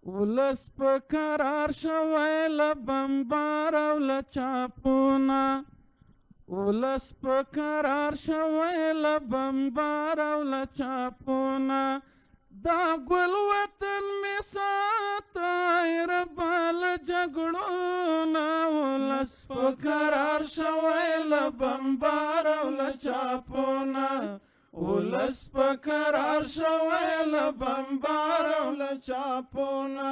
ولس په قرار شوی له بمبار او له چاپونه ولس په قرار شوی له بمبار او له چاپونه دا ګل وطن می ساتای ربه له جګړو نه ولس په قرار شوی له بمبار او له چاپونه ولس په قرار شوی له بمبار او له چاپونه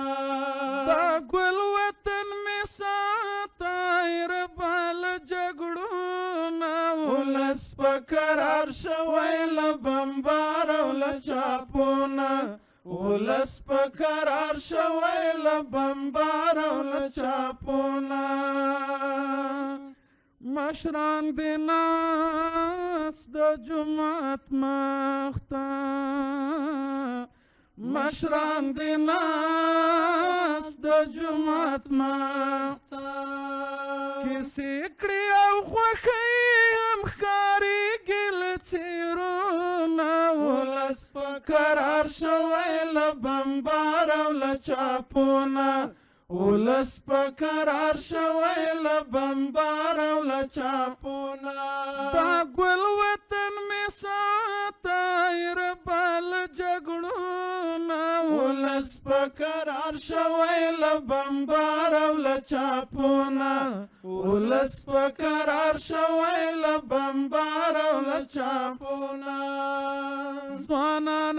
دا ګل وطن می ساتای ربه له جګړو نه ولس په قرار شوی له بمبار او له چاپونه ولس په قرار شوی له بمبار او له چاپونه مشران دی ناست د جماعت مخته مشران دی ناست د جماعت مخته کیسې کړي او خوښۍ هم ښکارېږي له څېرونه ولس په قرار شوی له بمبار او له چاپونه ولس په قرار شوی له بمبار او له چاپونه دا ګل وطن می ساتای ربه له جګړو نه ولس په قرار شوی له بمبار او له چاپونه ولس په قرار شوی له بمبار او له چاپونه ځوانان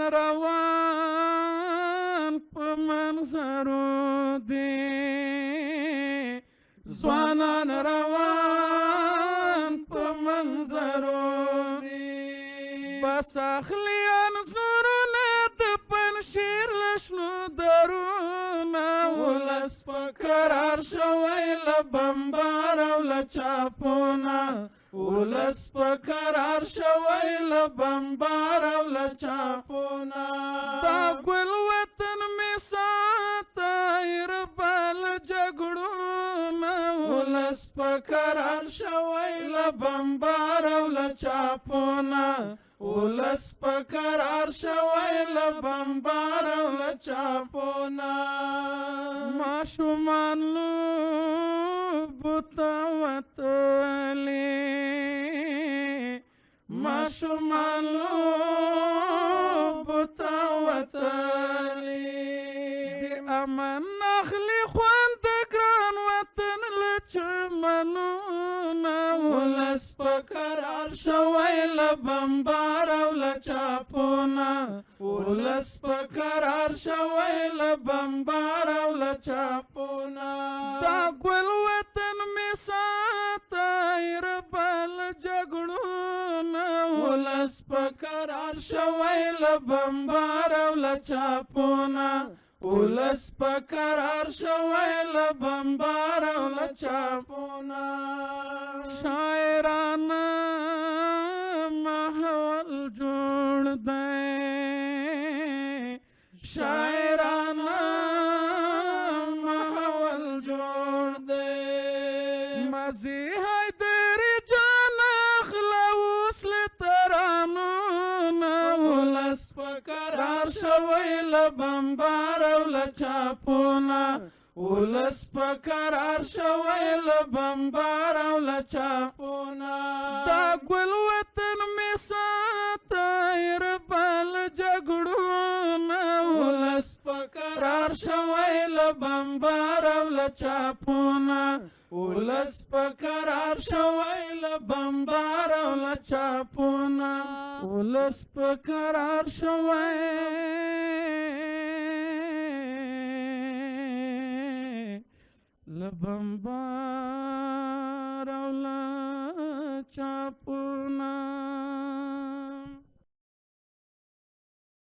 روان په منظرو دي ځوانان روان په منظرو دي بس اخلي انځورونه د پنشیر له شنو درونه ولس په قرار شوی له بمبار او له چاپونه ولس په قرار شوی له بمبار او له چاپونه دا ګل وطن می ساتای ربه له جګړو نه ولس په قرار شوی له بمبار او له چاپونه ولس په قرار شوی له بمبار او له چاپونه ماشومان لوبو ته وتلي ماشومان لوبو ته وتلي د امن اخلي خوند د ګران وطن له چمنونه ولس په قرار شوی له بمبار او له چاپونه ولس په قرار شوی له بمبار او له چاپونه دا ګل وطن می ساتای ربه له جګړو نه ولس په قرار شوی له بمبار او له چاپونه ولس په قرار شوی له بمبار او له چاپونه شاعرانه ماحول جوړ دی شاعرانه ماحول جوړ دی مزي حیدري جان اخله اوس له ترانونه ولس په قرار شوی له بمبار او له چاپونه ولس په قرار شوی له بمبار او له چاپونه دا ګل وطن می ساتای ربه له جګړو نه ولس په قرار شوی له بمبار او له چاپونه ولس په قرار شوی له بمبار او له چاپونه ولس په قرار شوی له بمبار